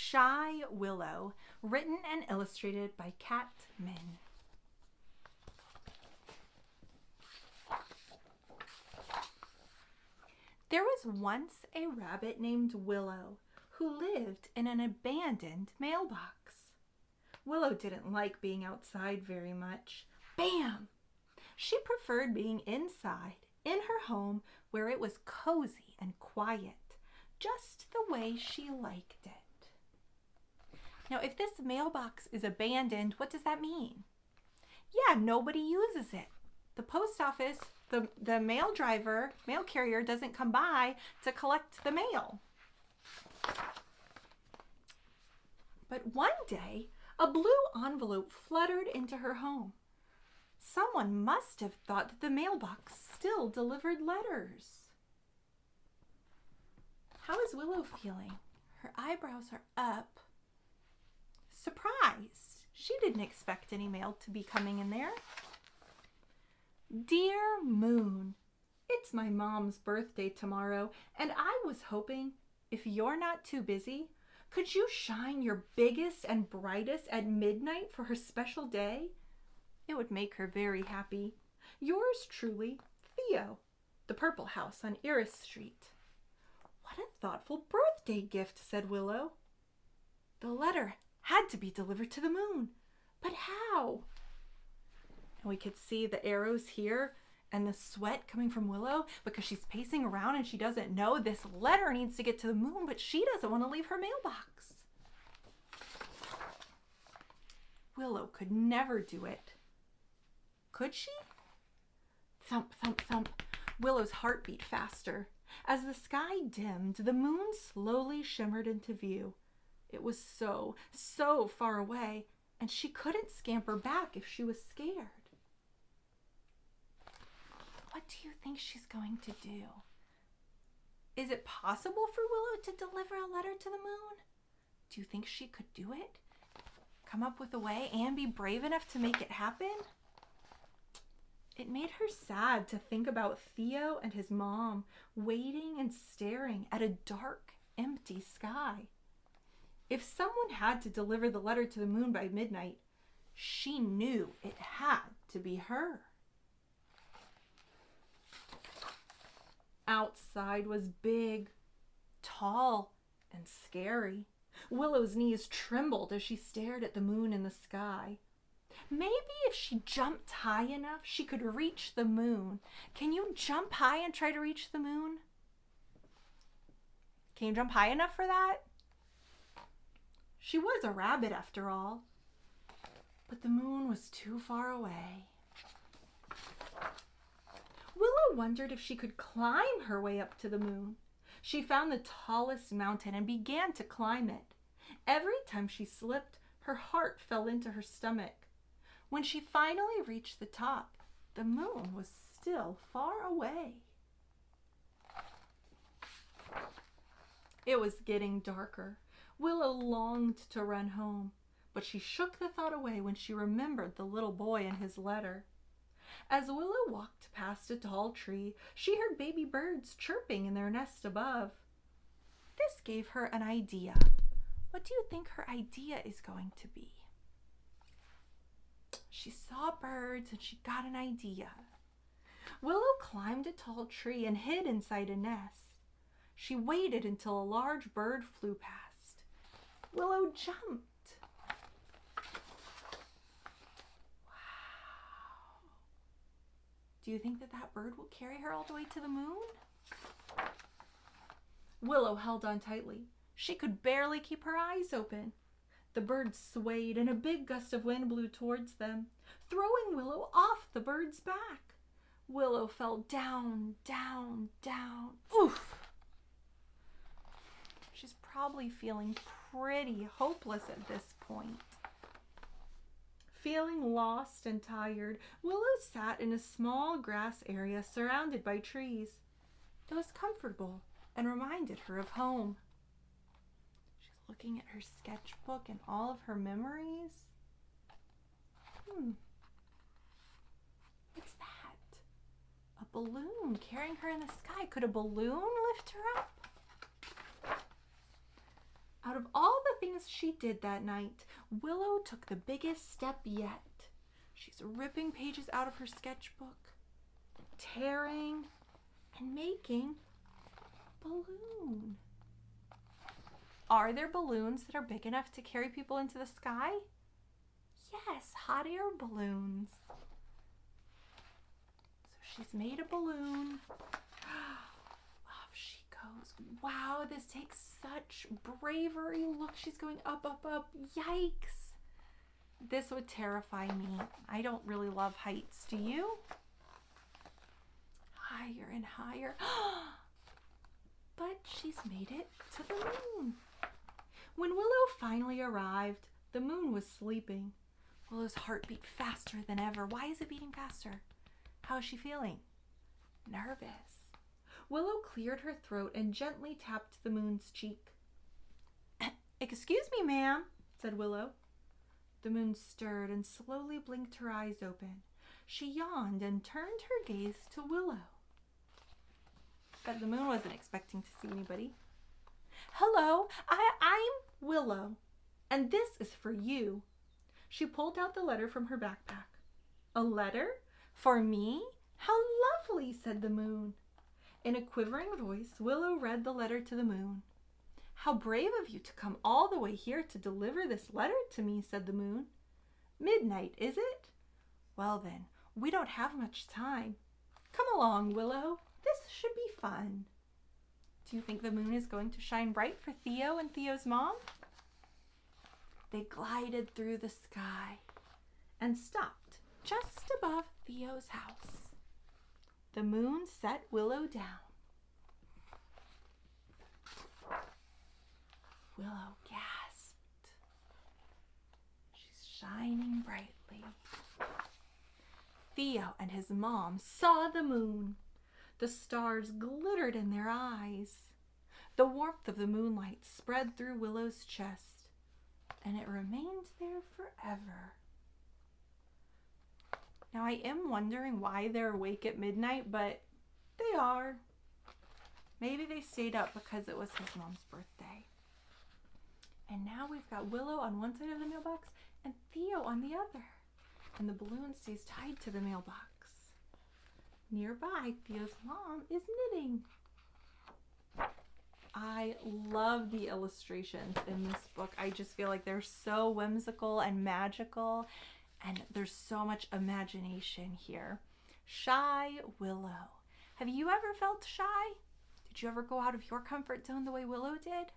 Shy Willow, written and illustrated by Kat Min. There was once a rabbit named Willow who lived in an abandoned mailbox. Willow didn't like being outside very much. Bam! She preferred being inside, in her home, where it was cozy and quiet, just the way she liked it. Now, if this mailbox is abandoned, what does that mean? Yeah, nobody uses it. The post office, the mail carrier doesn't come by to collect the mail. But one day, a blue envelope fluttered into her home. Someone must have thought that the mailbox still delivered letters. How is Willow feeling? Her eyebrows are up. Surprised. She didn't expect any mail to be coming in there. Dear Moon, it's my mom's birthday tomorrow, and I was hoping, if you're not too busy, could you shine your biggest and brightest at midnight for her special day? It would make her very happy. Yours truly, Theo, the Purple House on Iris Street. What a thoughtful birthday gift, said Willow. The letter had to be delivered to the moon. But how? And we could see the arrows here and the sweat coming from Willow because she's pacing around and she doesn't know this letter needs to get to the moon, but she doesn't want to leave her mailbox. Willow could never do it. Could she? Thump, thump, thump. Willow's heart beat faster. As the sky dimmed, the moon slowly shimmered into view. It was so far away, and she couldn't scamper back if she was scared. What do you think she's going to do? Is it possible for Willow to deliver a letter to the moon? Do you think she could do it? Come up with a way and be brave enough to make it happen? It made her sad to think about Theo and his mom waiting and staring at a dark, empty sky. If someone had to deliver the letter to the moon by midnight, she knew it had to be her. Outside was big, tall, and scary. Willow's knees trembled as she stared at the moon in the sky. Maybe if she jumped high enough, she could reach the moon. Can you jump high and try to reach the moon? Can you jump high enough for that? She was a rabbit after all, but the moon was too far away. Willow wondered if she could climb her way up to the moon. She found the tallest mountain and began to climb it. Every time she slipped, her heart fell into her stomach. When she finally reached the top, the moon was still far away. It was getting darker. Willow longed to run home, but she shook the thought away when she remembered the little boy and his letter. As Willow walked past a tall tree, she heard baby birds chirping in their nest above. This gave her an idea. What do you think her idea is going to be? She saw birds and she got an idea. Willow climbed a tall tree and hid inside a nest. She waited until a large bird flew past. Willow jumped. Wow. Do you think that bird will carry her all the way to the moon? Willow held on tightly. She could barely keep her eyes open. The birds swayed and a big gust of wind blew towards them, throwing Willow off the bird's back. Willow fell down, down, down. Oof! She's probably feeling pretty hopeless at this point. Feeling lost and tired, Willow sat in a small grass area surrounded by trees. It was comfortable and reminded her of home. She's looking at her sketchbook and all of her memories. What's that? A balloon carrying her in the sky. Could a balloon lift her up? Out of all the things things she did that night, Willow took the biggest step yet. She's ripping pages out of her sketchbook, tearing and making a balloon. Are there balloons that are big enough to carry people into the sky? Yes, hot air balloons. So she's made a balloon. Off she goes. Wow, this takes such bravery. Look, she's going up, up, up. Yikes. This would terrify me. I don't really love heights. Do you? Higher and higher. But she's made it to the moon. When Willow finally arrived, the moon was sleeping. Willow's heart beat faster than ever. Why is it beating faster? How is she feeling? Nervous. Willow cleared her throat and gently tapped the moon's cheek. "Excuse me, ma'am," said Willow. The moon stirred and slowly blinked her eyes open. She yawned and turned her gaze to Willow. But the moon wasn't expecting to see anybody. "Hello, I'm Willow, and this is for you." She pulled out the letter from her backpack. "A letter? For me? How lovely," said the moon. In a quivering voice, Willow read the letter to the moon. "How brave of you to come all the way here to deliver this letter to me," said the moon. "Midnight, is it? Well then, we don't have much time. Come along, Willow. This should be fun." Do you think the moon is going to shine bright for Theo and Theo's mom? They glided through the sky and stopped just above Theo's house. The moon set Willow down. Willow gasped. She's shining brightly. Theo and his mom saw the moon. The stars glittered in their eyes. The warmth of the moonlight spread through Willow's chest, and it remained there forever. Now I am wondering why they're awake at midnight, but they are. Maybe they stayed up because it was his mom's birthday. And now we've got Willow on one side of the mailbox and Theo on the other. And the balloon stays tied to the mailbox. Nearby, Theo's mom is knitting. I love the illustrations in this book. I just feel like they're so whimsical and magical, and there's so much imagination here. Shy Willow. Have you ever felt shy? Did you ever go out of your comfort zone the way Willow did?